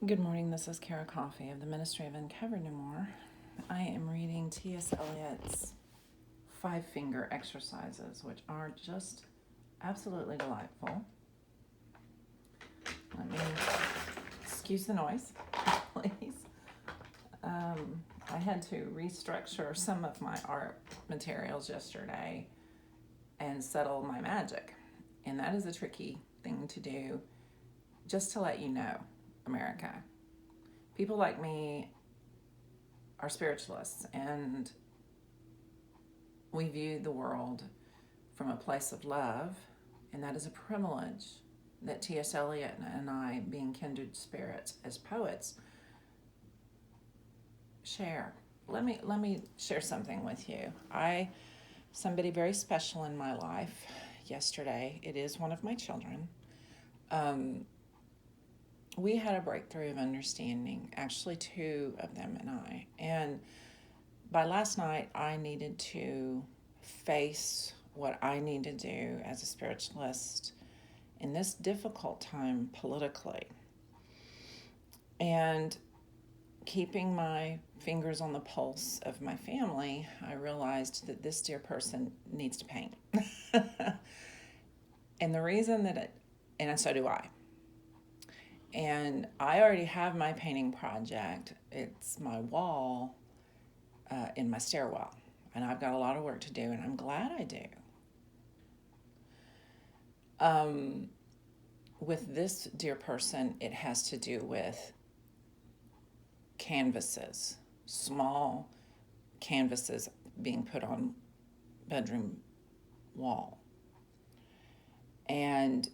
Good morning, this is Beaty-Coffey of the Ministry of Uncover No More. I am reading TS Eliot's five-finger exercises, which are just absolutely delightful. Let me excuse the noise, please. I had to restructure some of my art materials yesterday and settle my magic. And that is a tricky thing to do, just to let you know, America. People like me are spiritualists, and we view the world from a place of love, and that is a privilege that TS Eliot and I, being kindred spirits as poets, share. Let me share something with you. Somebody very special in my life yesterday. It is one of my children. We had a breakthrough of understanding, actually two of them and I. And by last night, I needed to face what I need to do as a spiritualist in this difficult time politically. And keeping my fingers on the pulse of my family, I realized that this dear person needs to paint. And the reason and so do I. And I already have my painting project. It's my wall in my stairwell. And I've got a lot of work to do, and I'm glad I do. With this dear person, it has to do with canvases, small canvases being put on bedroom wall. And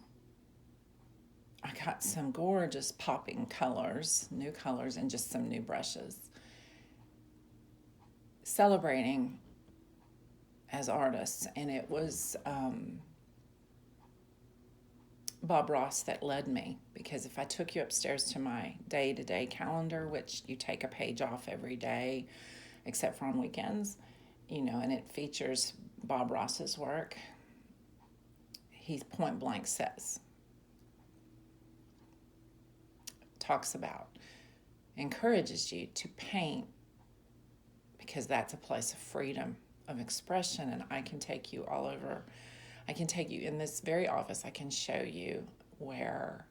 I got some gorgeous popping colors, new colors, and just some new brushes. Celebrating as artists, and it was Bob Ross that led me, because if I took you upstairs to my day-to-day calendar, which you take a page off every day except for on weekends, and it features Bob Ross's work, he point blank talks about, encourages you to paint, because that's a place of freedom of expression. And I can take you all over. I can take you in this very office. I can show you where,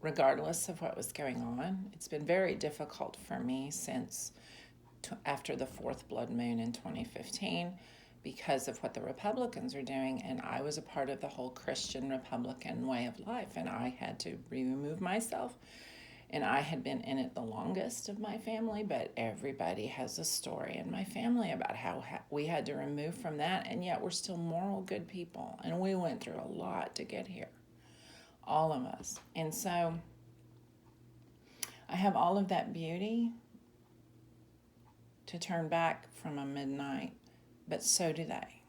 regardless of what was going on, it's been very difficult for me since after the fourth blood moon in 2015, because of what the Republicans are doing. And I was a part of the whole Christian Republican way of life, and I had to remove myself. And I had been in it the longest of my family, but everybody has a story in my family about how we had to remove from that, and yet we're still moral, good people. And we went through a lot to get here, all of us. And so I have all of that beauty to turn back from a midnight, but so do they.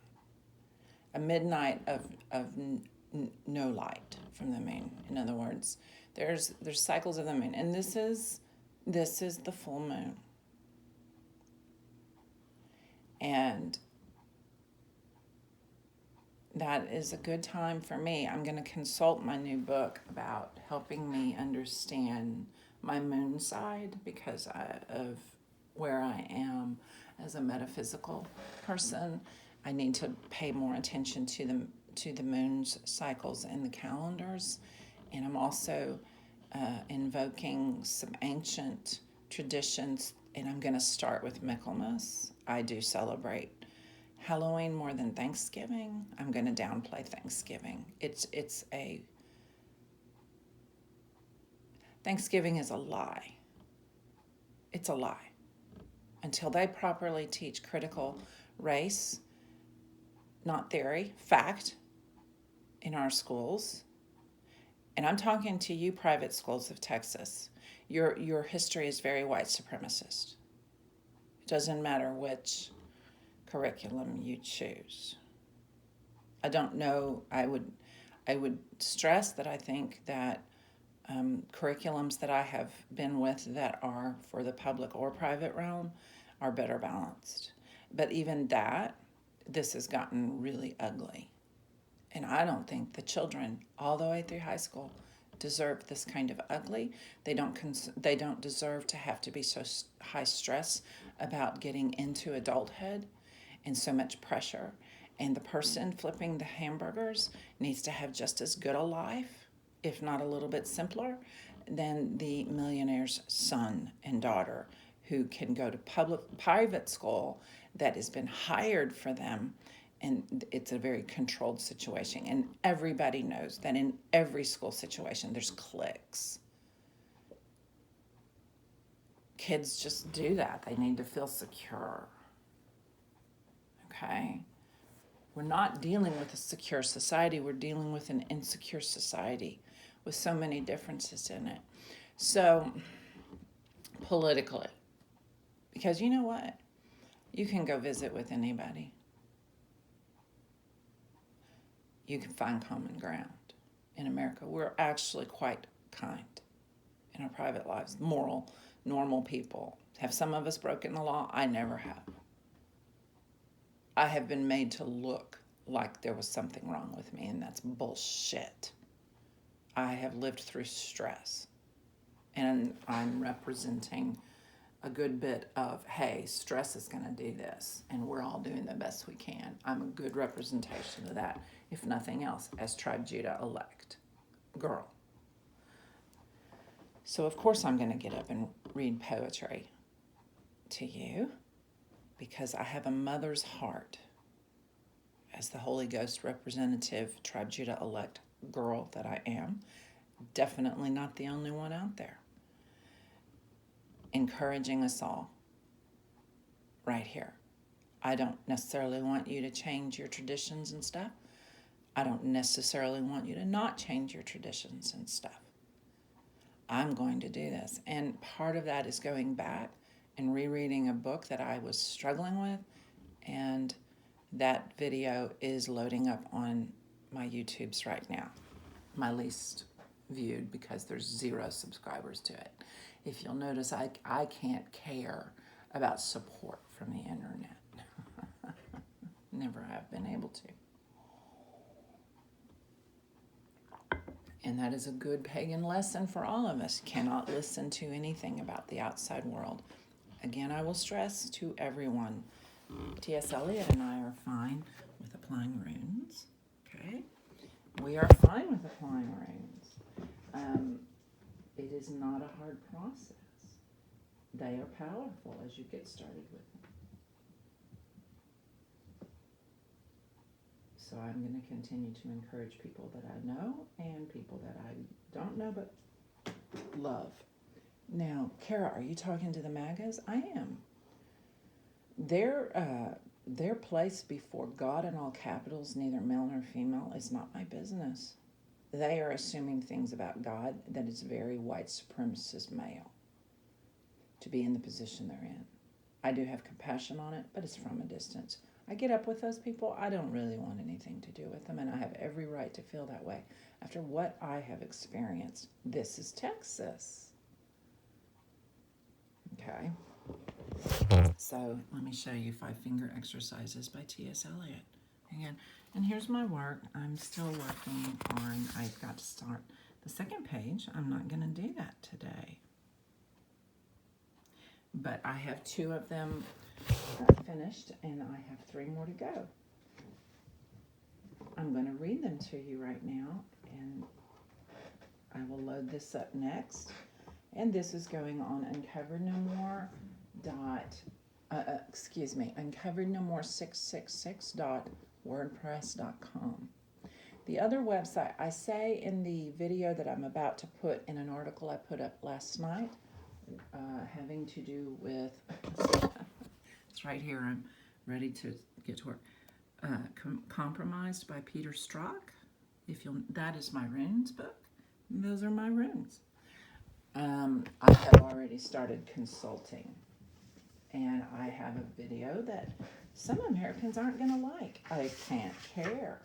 A midnight of no light from the moon. In other words, there's cycles of the moon, and this is the full moon. And that is a good time for me. I'm going to consult my new book about helping me understand my moon side, because of where I am as a metaphysical person. I need to pay more attention to the moon's cycles and the calendars. And I'm also invoking some ancient traditions, and I'm going to start with Michaelmas. I do celebrate Halloween more than Thanksgiving. I'm going to downplay Thanksgiving. Thanksgiving is a lie. It's a lie. Until they properly teach critical race, not theory, fact, in our schools. And I'm talking to you private schools of Texas. Your history is very white supremacist. It doesn't matter which curriculum you choose. I don't know. I would stress that I think that curriculums that I have been with that are for the public or private realm are better balanced. But even that, this has gotten really ugly. And I don't think the children, all the way through high school, deserve this kind of ugly. They don't deserve to have to be so high stress about getting into adulthood and so much pressure. And the person flipping the hamburgers needs to have just as good a life, if not a little bit simpler, than the millionaire's son and daughter who can go to private school that has been hired for them. And it's a very controlled situation. And everybody knows that in every school situation, there's cliques. Kids just do that. They need to feel secure. Okay? We're not dealing with a secure society. We're dealing with an insecure society with so many differences in it. So, politically, because you know what? You can go visit with anybody. You can find common ground. In America, we're actually quite kind in our private lives, moral, normal people. Have some of us broken the law? I never have. I have been made to look like there was something wrong with me, and that's bullshit. I have lived through stress, and I'm representing a good bit of, hey, stress is going to do this, and we're all doing the best we can. I'm a good representation of that, if nothing else, as Tribe Judah elect girl. So, of course, I'm going to get up and read poetry to you because I have a mother's heart as the Holy Ghost representative, Tribe Judah elect girl that I am. Definitely not the only one out there. Encouraging us all right here. I don't necessarily want you to change your traditions and stuff. I don't necessarily want you to not change your traditions and stuff. I'm going to do this. And part of that is going back and rereading a book that I was struggling with. And that video is loading up on my YouTubes right now. My least viewed because there's 0 subscribers to it. If you'll notice, I can't care about support from the internet. Never have been able to. And that is a good pagan lesson for all of us. Cannot listen to anything about the outside world. Again, I will stress to everyone, TS Eliot and I are fine with applying runes. Okay? We are fine with applying runes. It is not a hard process. They are powerful as you get started with them. So I'm going to continue to encourage people that I know and people that I don't know but love. Now, Kara, are you talking to the MAGAs? I am. Their place before God in all capitals, neither male nor female, is not my business. They are assuming things about God that is very white supremacist male to be in the position they're in. I do have compassion on it, but it's from a distance. I get up with those people. I don't really want anything to do with them, and I have every right to feel that way after what I have experienced. This is Texas. Okay. So let me show you 5 finger exercises by T.S. Eliot. Again, and here's my work. I'm still working on, I've got to start the second page. I'm not going to do that today. But I have 2 of them finished, and I have 3 more to go. I'm going to read them to you right now, and I will load this up next. And this is going on uncoverednomore666.wordpress.com. The other website, I say in the video that I'm about to put in an article I put up last night, having to do with, it's right here, I'm ready to get to work, Compromised by Peter Strzok. That is my runes book. Those are my runes. I have already started consulting, and I have a video that some Americans aren't going to like. I can't care.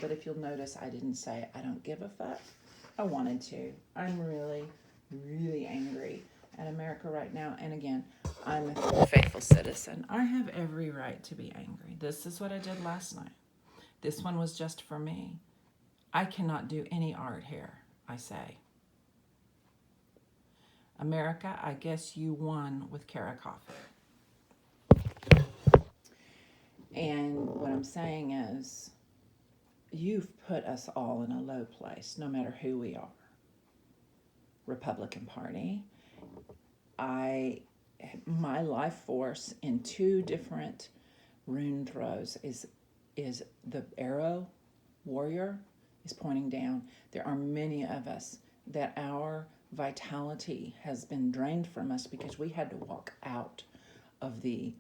But if you'll notice, I didn't say I don't give a fuck. I wanted to. I'm really, really angry at America right now. And again, I'm a faithful citizen. I have every right to be angry. This is what I did last night. This one was just for me. I cannot do any art here, I say. America, I guess you won with Beaty-Coffey. And what I'm saying is, you've put us all in a low place, no matter who we are. Republican Party. My life force in 2 different rune throws is the arrow warrior is pointing down. There are many of us that our vitality has been drained from us because we had to walk out of the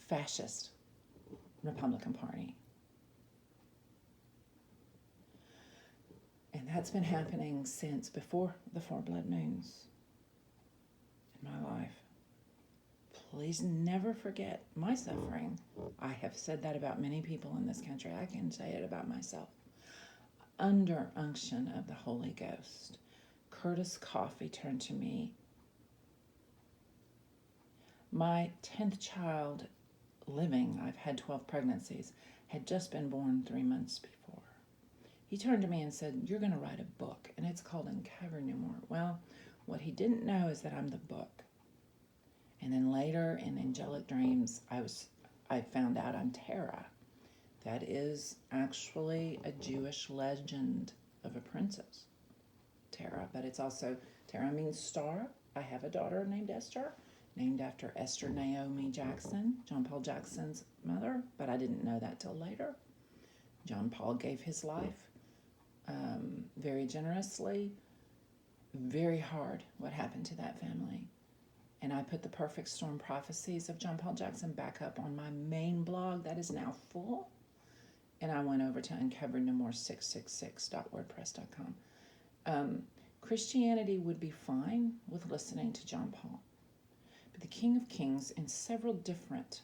fascist Republican Party. And that's been happening since before the 4 blood moons in my life. Please never forget my suffering. I have said that about many people in this country. I can say it about myself. Under unction of the Holy Ghost, Curtis Coffey turned to me. My 10th child living, I've had 12 pregnancies, had just been born 3 months before. He turned to me and said, "You're going to write a book, and it's called Uncover No More." Well, what he didn't know is that I'm the book. And then later in angelic dreams, I found out I'm Tara. That is actually a Jewish legend of a princess, Tara. But it's also, Tara means star. I have a daughter named Esther, named after Esther Naomi Jackson, John Paul Jackson's mother. But I didn't know that till later. John Paul gave his life very generously. Very hard what happened to that family. And I put the Perfect Storm Prophecies of John Paul Jackson back up on my main blog that is now full. And I went over to uncoverednomore666.wordpress.com. Christianity would be fine with listening to John Paul. But the King of Kings in several different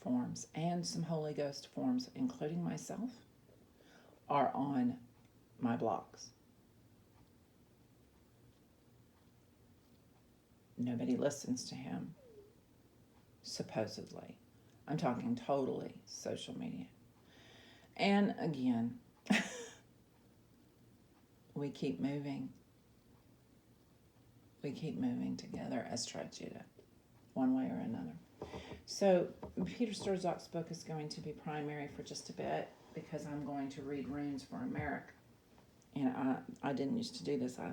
forms and some Holy Ghost forms, including myself, are on my blogs. Nobody listens to him, supposedly. I'm talking totally social media. And again, we keep moving. We keep moving together as Tribe Judah, one way or another. So Peter Sturzak's book is going to be primary for just a bit because I'm going to read runes for America. And I didn't used to do this. I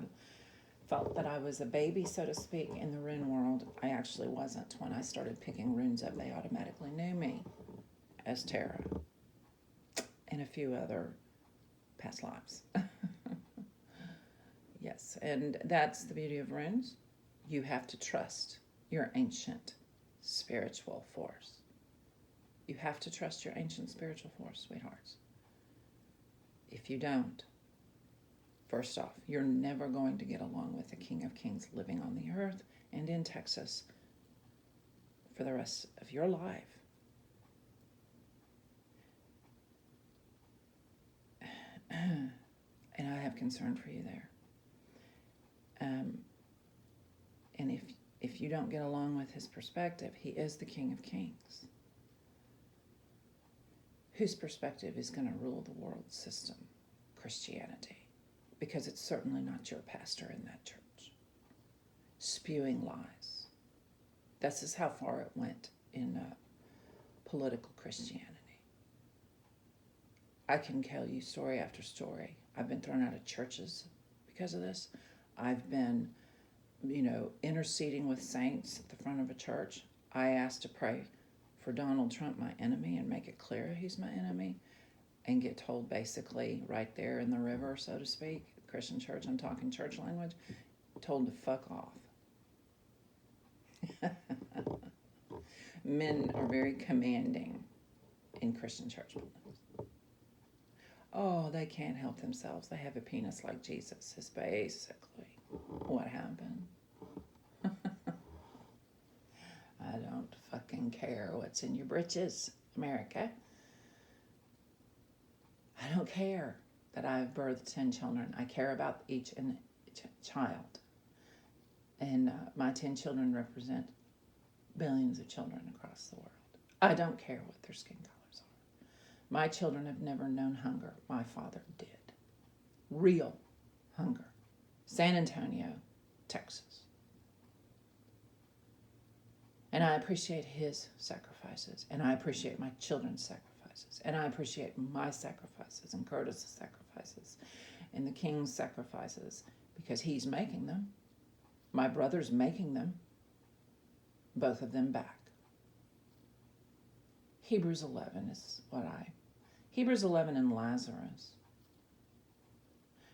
felt that I was a baby, so to speak, in the rune world. I actually wasn't. When I started picking runes up, they automatically knew me as Tara and a few other past lives. Yes, and that's the beauty of runes. You have to trust your ancient spiritual force. You have to trust your ancient spiritual force, sweethearts. If you don't, first off, you're never going to get along with the King of Kings living on the earth and in Texas for the rest of your life. And I have concern for you there. And if you don't get along with his perspective, he is the King of Kings. Whose perspective is going to rule the world system? Christianity. Because it's certainly not your pastor in that church. Spewing lies. This is how far it went in political Christianity. I can tell you story after story. I've been thrown out of churches because of this. I've been, interceding with saints at the front of a church. I asked to pray for Donald Trump, my enemy, and make it clear he's my enemy, and get told basically right there in the river, so to speak, Christian church, I'm talking church language, told to fuck off. Men are very commanding in Christian church buildings. Oh, they can't help themselves. They have a penis like Jesus, is basically what happened. I don't fucking care what's in your britches, America. I don't care that I've birthed 10 children. I care about each child. And my 10 children represent billions of children across the world. I don't care what their skin colors are. My children have never known hunger. My father did. Real hunger. San Antonio, Texas. And I appreciate his sacrifices, and I appreciate my children's sacrifices, and I appreciate my sacrifices and Curtis's sacrifices and the king's sacrifices, because he's making them. My brother's making them, both of them back. Hebrews 11 is Hebrews 11 and Lazarus.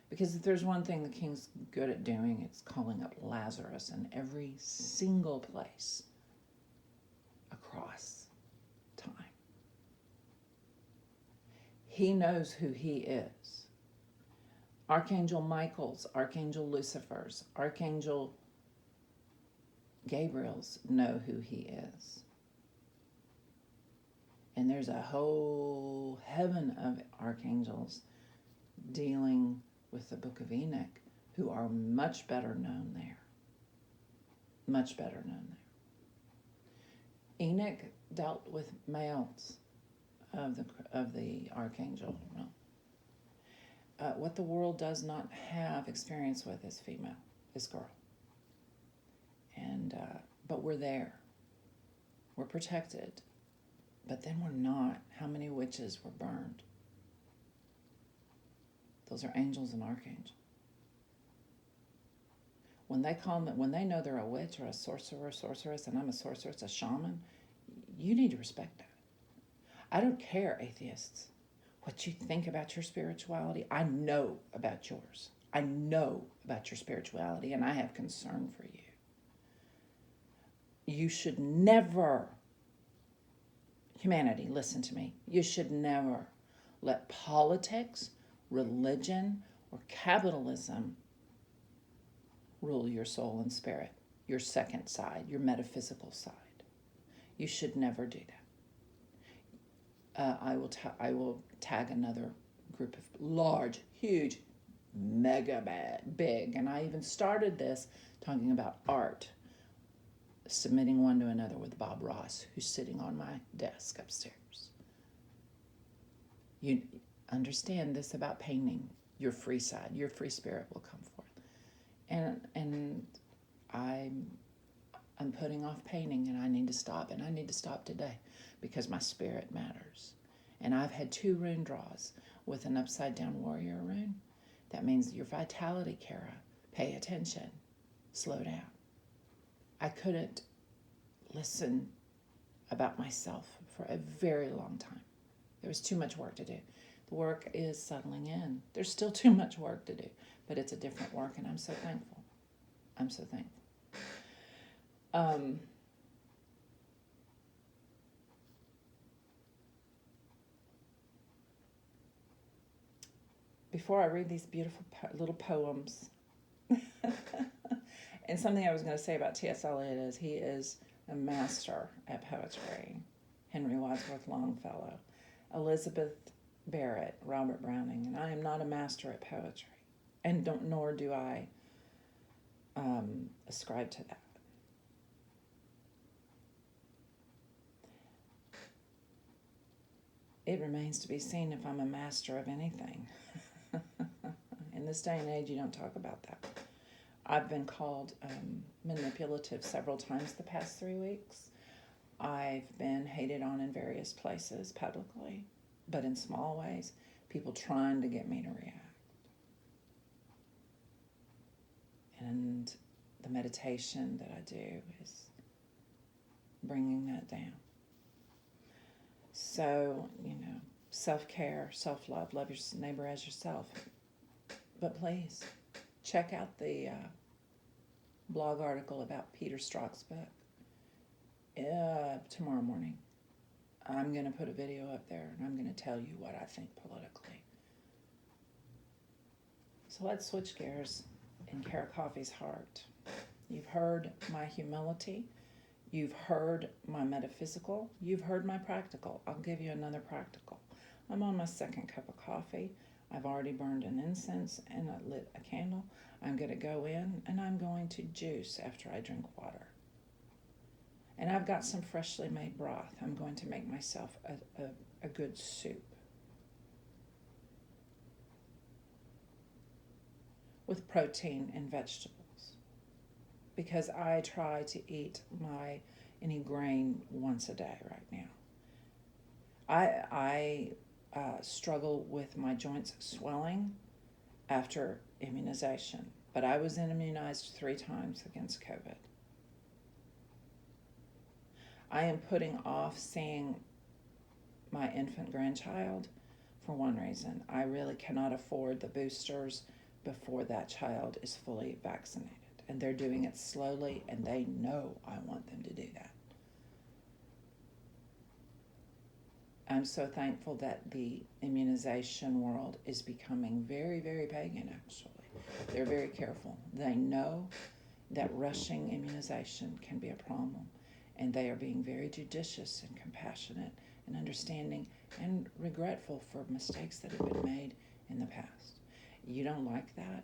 Because if there's one thing the king's good at doing, it's calling up Lazarus in every single place across time. He knows who he is. Archangel Michael's, Archangel Lucifer's, Archangel Gabriel's know who he is. And there's a whole heaven of archangels dealing with the book of Enoch who are much better known there. Much better known there. Enoch dealt with males of the archangel realm. What the world does not have experience with is female, is girl. And but we're there. We're protected. But then we're not. How many witches were burned? Those are angels and archangels. When they know they're a witch or a sorcerer, sorceress, and I'm a sorceress, a shaman, you need to respect that. I don't care, atheists, what you think about your spirituality. I know about yours. I know about your spirituality, and I have concern for you. You should never, humanity, listen to me, you should never let politics, religion, or capitalism rule your soul and spirit, your second side, your metaphysical side. You should never do that. I will tag another group of large, huge, mega big, and I even started this talking about art, submitting one to another with Bob Ross, who's sitting on my desk upstairs. You understand this about painting. Your free side, your free spirit will come forth. And I'm putting off painting, and I need to stop, and I need to stop today because my spirit matters. And I've had 2 rune draws with an upside down warrior rune. That means your vitality, Kara. Pay attention. Slow down. I couldn't listen about myself for a very long time. There was too much work to do. The work is settling in. There's still too much work to do, but it's a different work, and I'm so thankful. I'm so thankful. Before I read these beautiful little poems, and something I was going to say about T.S. Eliot is he is a master at poetry. Henry Wadsworth Longfellow, Elizabeth Barrett, Robert Browning, and I am not a master at poetry, and nor do I ascribe to that. It remains to be seen if I'm a master of anything. In this day and age, you don't talk about that. I've been called manipulative several times the past 3 weeks. I've been hated on in various places publicly, but in small ways, people trying to get me to react. And the meditation that I do is bringing that down. So, self-care, self-love, love your neighbor as yourself. But please, check out the blog article about Peter Strzok's book tomorrow morning. I'm going to put a video up there, and I'm going to tell you what I think politically. So let's switch gears in Beaty-Coffey's heart. You've heard my humility. You've heard my metaphysical. You've heard my practical. I'll give you another practical. I'm on my 2nd cup of coffee. I've already burned an incense and I lit a candle. I'm going to go in and I'm going to juice after I drink water. And I've got some freshly made broth. I'm going to make myself a good soup. with protein and vegetables, because I try to eat any grain once a day right now. I struggle with my joints swelling after immunization, but I was immunized 3 times against COVID. I am putting off seeing my infant grandchild for one reason. I really cannot afford the boosters before that child is fully vaccinated. And they're doing it slowly, and they know I want them to do that. I'm so thankful that the immunization world is becoming very, very pagan, actually. They're very careful. They know that rushing immunization can be a problem, and they are being very judicious and compassionate and understanding and regretful for mistakes that have been made in the past. You don't like that?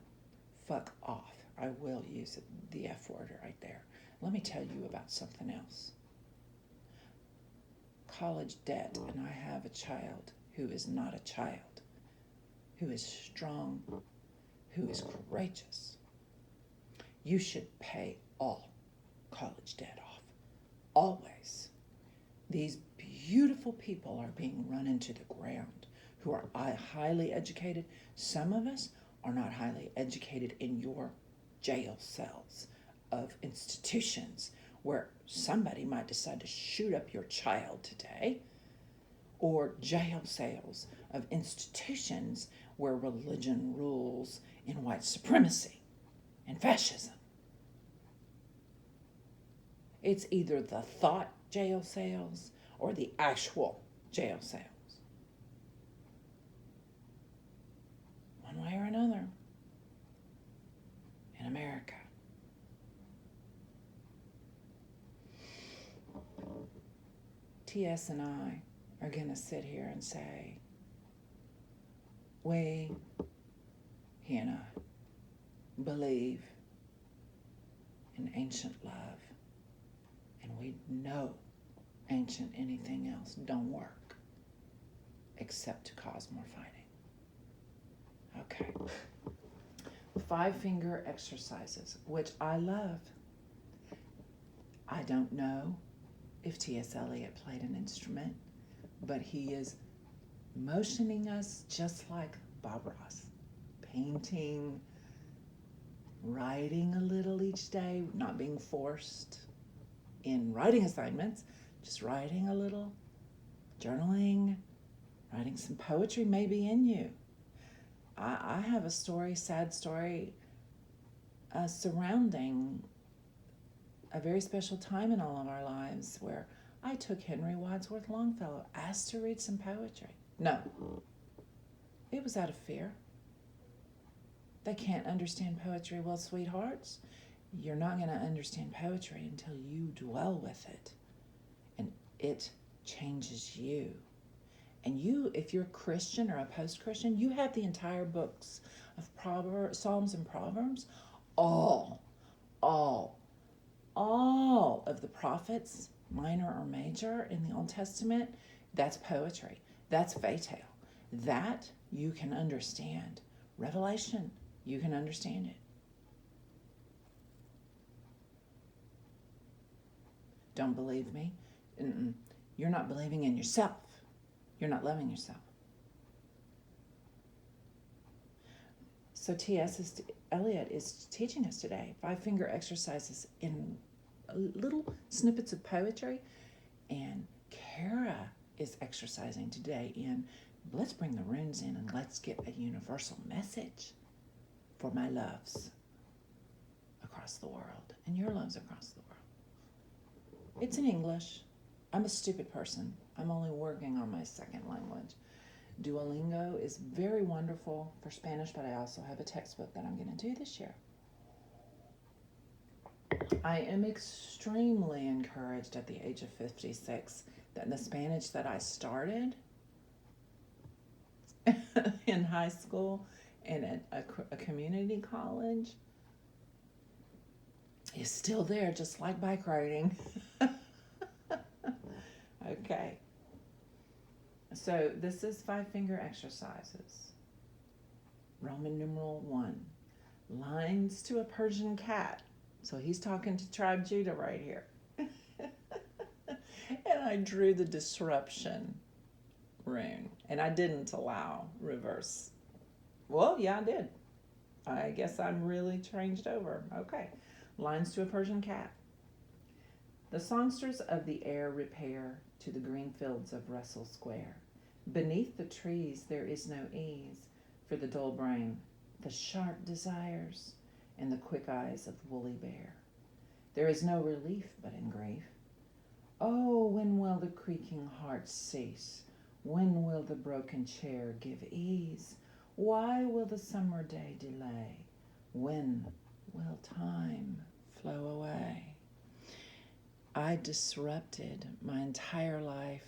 Fuck off. I will use the F word right there. Let me tell you about something else. College debt, and I have a child who is not a child, who is strong, who is courageous. You should pay all college debt off, always. These beautiful people are being run into the ground who are highly educated. Some of us are not highly educated in your jail cells of institutions where somebody might decide to shoot up your child today, or jail cells of institutions where religion rules in white supremacy and fascism. It's either the thought jail cells or the actual jail cells. One way or another. In America. TS and I are going to sit here and say, he and I, believe in ancient love, and we know ancient anything else don't work except to cause more fighting. Okay. 5-finger exercises, which I love. I don't know if TS Eliot played an instrument, but he is motioning us just like Bob Ross. Painting, writing a little each day, not being forced in writing assignments, just writing a little, journaling, writing some poetry maybe in you. I have a story, sad story, surrounding a very special time in all of our lives where I took Henry Wadsworth Longfellow, asked to read some poetry. No, it was out of fear. They can't understand poetry. Well, sweethearts, you're not going to understand poetry until you dwell with it, and it changes you. And you, if you're Christian or a post-Christian, you have the entire books of Psalms and Proverbs. All of the prophets, minor or major, in the Old Testament, that's poetry. That's fatale. That you can understand. Revelation, you can understand it. Don't believe me? You're not believing in yourself. You're not loving yourself. So TS Eliot is teaching us today 5-finger exercises in little snippets of poetry. And Kara is exercising today in, let's bring the runes in and let's get a universal message for my loves across the world and your loves across the world. It's in English. I'm a stupid person. I'm only working on my second language. Duolingo is very wonderful for Spanish, but I also have a textbook that I'm going to do this year. I am extremely encouraged at the age of 56 that the Spanish that I started in high school and at a community college is still there, just like bike riding. Okay. So this is 5-finger exercises. Roman numeral 1. Lines to a Persian cat. So he's talking to Tribe Judah right here. And I drew the disruption rune. And I didn't allow reverse. Well, yeah, I did. I guess I'm really changed over. Okay. Lines to a Persian cat. The songsters of the air repair to the green fields of Russell Square. Beneath the trees there is no ease for the dull brain, the sharp desires, and the quick eyes of woolly bear. There is no relief but in grief. Oh, when will the creaking heart cease? When will the broken chair give ease? Why will the summer day delay? When will time flow away? I disrupted my entire life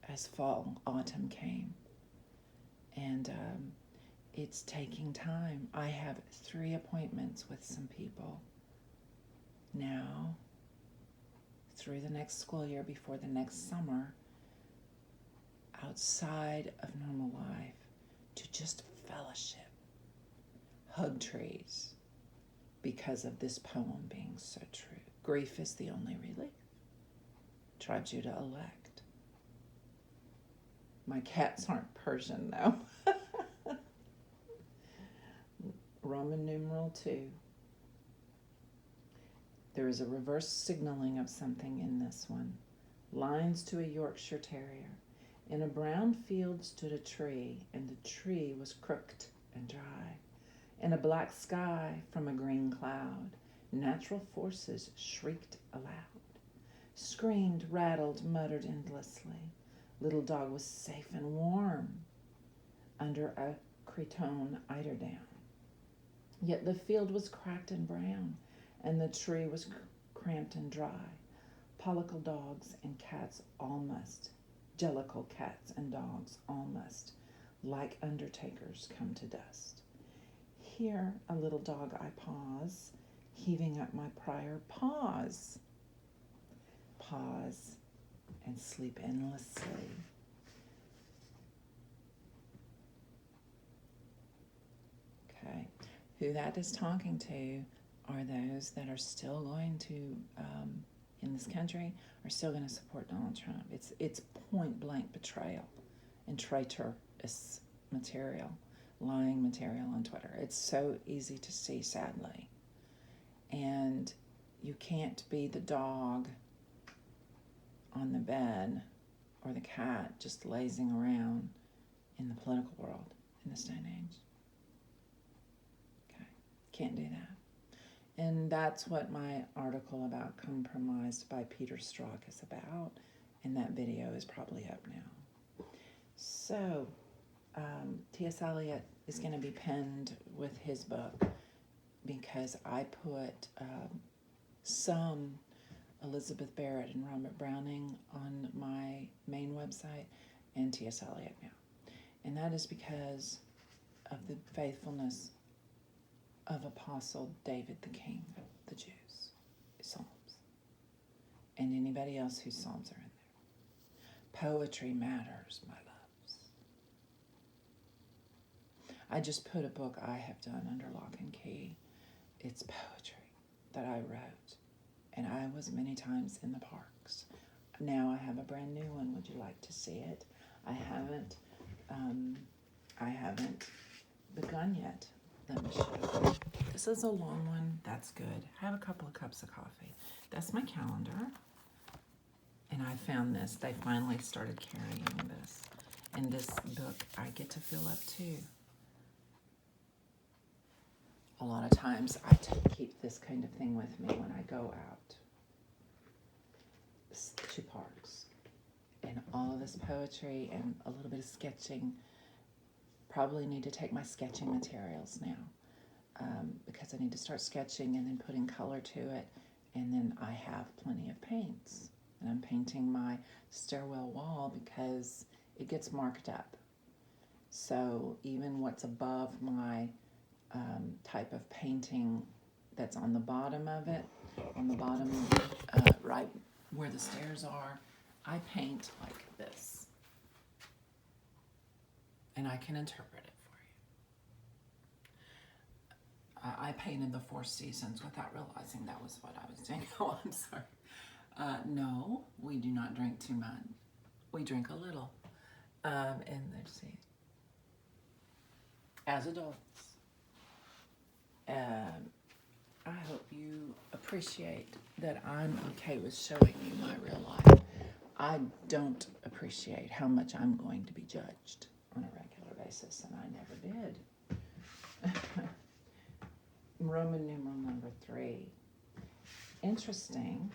as fall, autumn came. And it's taking time. I have 3 appointments with some people now through the next school year before the next summer, outside of normal life, to just fellowship, hug trees, because of this poem being so true. Grief is the only relief. Tribe Judah elect. My cats aren't Persian, though. Roman numeral 2. There is a reverse signaling of something in this one. Lines to a Yorkshire Terrier. In a brown field stood a tree, and the tree was crooked and dry. In a black sky from a green cloud, natural forces shrieked aloud. Screamed, rattled, muttered endlessly. Little dog was safe and warm under a cretonne eiderdown. Yet the field was cracked and brown, and the tree was cramped and dry. Pollicle dogs and cats all must, jellicle cats and dogs all must, like undertakers, come to dust. Here, a little dog, I pause, heaving up my prior paws. Pause and sleep endlessly. Okay, who that is talking to are those that are still going to, in this country, are still going to support Donald Trump. It's point blank betrayal and traitorous material, lying material on Twitter. It's so easy to see, sadly. And you can't be the dog on the bed or the cat just lazing around in the political world in this day and age. Okay, can't do that. And that's what my article about Compromised by Peter Strzok is about, and that video is probably up now. So, TS Eliot is going to be penned with his book because I put some Elizabeth Barrett and Robert Browning on my main website and TS Eliot now. And that is because of the faithfulness of Apostle David the King of the Jews, Psalms, and anybody else whose Psalms are in there. Poetry matters, my loves. I just put a book I have done under lock and key. It's poetry that I wrote, and I was many times in the parks. Now I have a brand new one. Would you like to see it? I haven't begun yet. Let me show you. This is a long one. That's good. I have a couple of cups of coffee. That's my calendar. And I found this. They finally started carrying this. And this book I get to fill up too. A lot of times I keep this kind of thing with me when I go out to parks. And all of this poetry and a little bit of sketching. Probably need to take my sketching materials now because I need to start sketching and then putting color to it. And then I have plenty of paints. And I'm painting my stairwell wall because it gets marked up. So even what's above my type of painting that's on the bottom of it, on the bottom right where the stairs are, I paint like this. And I can interpret it for I painted the four seasons without realizing that was what I was doing. Oh, I'm sorry. No, we do not drink too much. We drink a little. And let's see. As adults, I hope you appreciate that I'm okay with showing you my real life. I don't appreciate how much I'm going to be judged on a regular basis, and I never did. Roman numeral number 3. Interesting.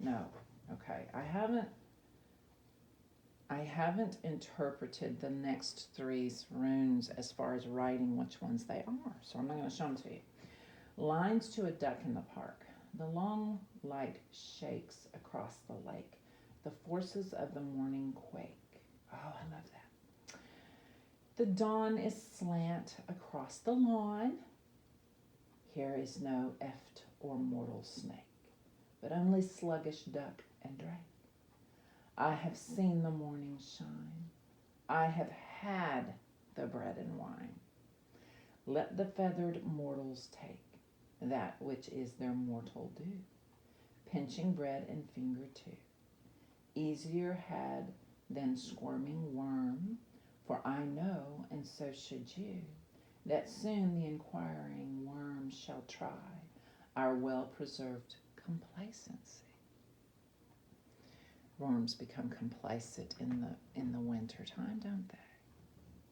No. Okay. I haven't interpreted the next 3's runes as far as writing which ones they are, so I'm not going to show them to you. Lines to a duck in the park. The long light shakes across the lake. The forces of the morning quake. Oh, I love that. The dawn is slant across the lawn. Here is no eft or mortal snake, but only sluggish duck and drake. I have seen the morning shine. I have had the bread and wine. Let the feathered mortals take that which is their mortal due, pinching bread and finger too. Easier had than squirming worm, for I know, and so should you, that soon the inquiring worm shall try our well-preserved complacency. Worms become complacent in the winter time, don't they?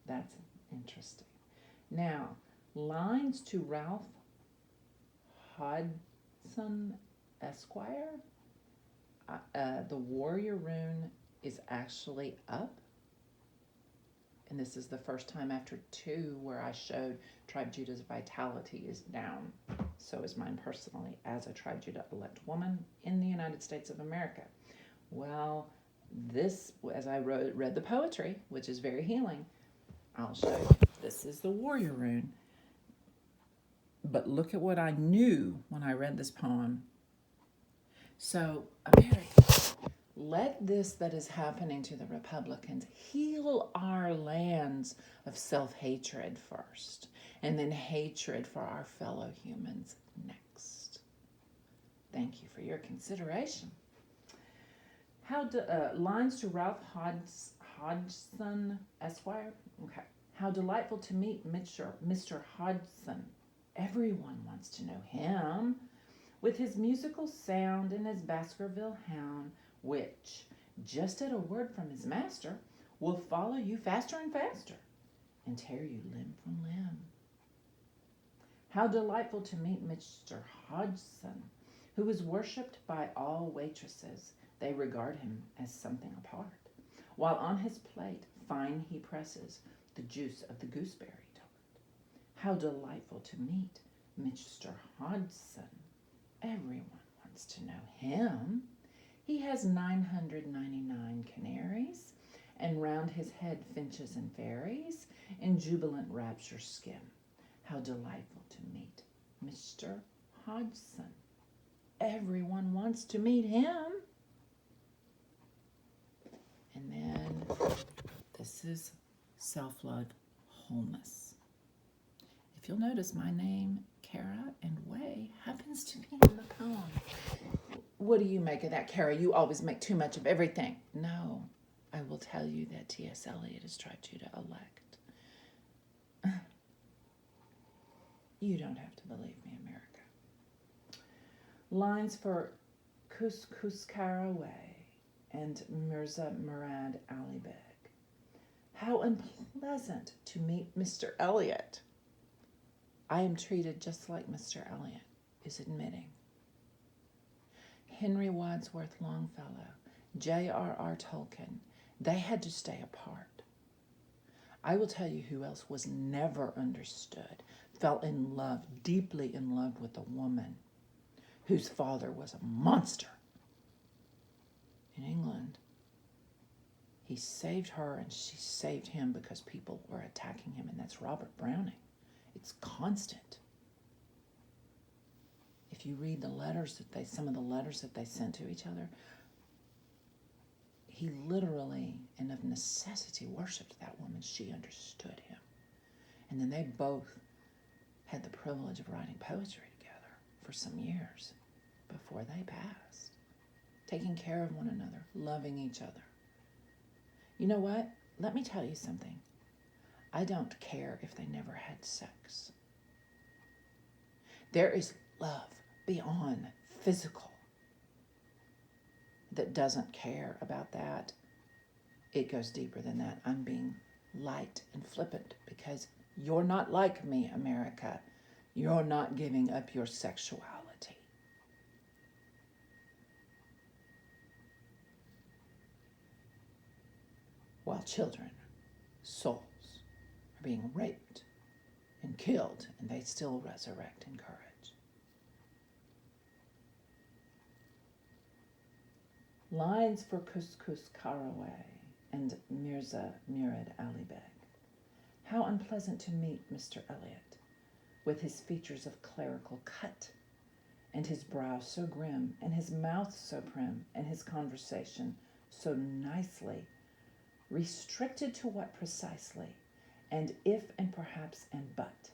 That's interesting. Now, lines to Ralph Hodgson Esquire. The warrior rune is actually up. And this is the first time after 2 where I showed Tribe Judah's vitality is down. So is mine personally as a Tribe Judah elect woman in the United States of America. Well, this, as I read the poetry, which is very healing, I'll show you. This is the warrior rune. But look at what I knew when I read this poem. So, America, let this that is happening to the Republicans heal our lands of self-hatred first, and then hatred for our fellow humans next. Thank you for your consideration. Lines to Ralph Hodgson Esquire. Okay. How delightful to meet Mr. Hodgson. Everyone wants to know him. With his musical sound and his Baskerville hound, which, just at a word from his master, will follow you faster and faster and tear you limb from limb. How delightful to meet Mr. Hodgson, who is worshipped by all waitresses. They regard him as something apart, while on his plate fine he presses the juice of the gooseberry tart. How delightful to meet Mr. Hodgson. Everyone wants to know him. He has 999 canaries, and round his head finches and fairies in jubilant rapture skim. How delightful to meet Mr. Hodgson. Everyone wants to meet him. And then this is self-love wholeness. If you'll notice, my name, Kara, and Way happens to be in the poem. What do you make of that, Kara? You always make too much of everything. No, I will tell you that TS Eliot is Tribe Judah elect. You don't have to believe me, America. Lines for Couscous Caraway and Mirza Murad Ali Beg. How unpleasant to meet Mr. Eliot. I am treated just like Mr. Eliot is admitting. Henry Wadsworth Longfellow, J.R.R. Tolkien, they had to stay apart. I will tell you who else was never understood, fell in love, deeply in love with a woman whose father was a monster. In England, he saved her and she saved him because people were attacking him, and that's Robert Browning. It's constant. If you read the letters some of the letters that they sent to each other, he literally and of necessity worshipped that woman. She understood him. And then they both had the privilege of writing poetry together for some years before they passed, taking care of one another, loving each other. You know what? Let me tell you something. I don't care if they never had sex. There is love beyond physical that doesn't care about that. It goes deeper than that. I'm being light and flippant because you're not like me, America. You're not giving up your sexuality. While children, souls, are being raped and killed, and they still resurrect in courage. Lines for Couscous Caraway and Mirza Murad Ali Beg. How unpleasant to meet Mr. Eliot, with his features of clerical cut, and his brow so grim, and his mouth so prim, and his conversation so nicely restricted to what precisely, and if and perhaps and but.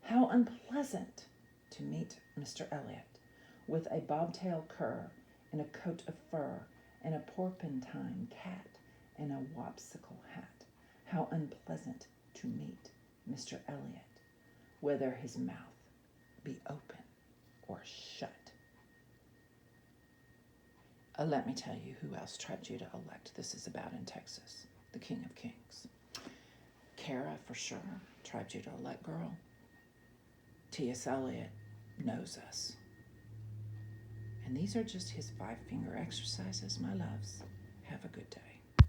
How unpleasant to meet Mr. Eliot, with a bobtail cur, in a coat of fur, and a porpentine cat, and a wopsicle hat. How unpleasant to meet Mr. Eliot, whether his mouth be open or shut. Let me tell you who else Tribe Judah elect this is about in Texas. The King of Kings. Kara, for sure, Tribe Judah elect girl. TS Eliot knows us. And these are just his 5-finger exercises, my loves. Have a good day.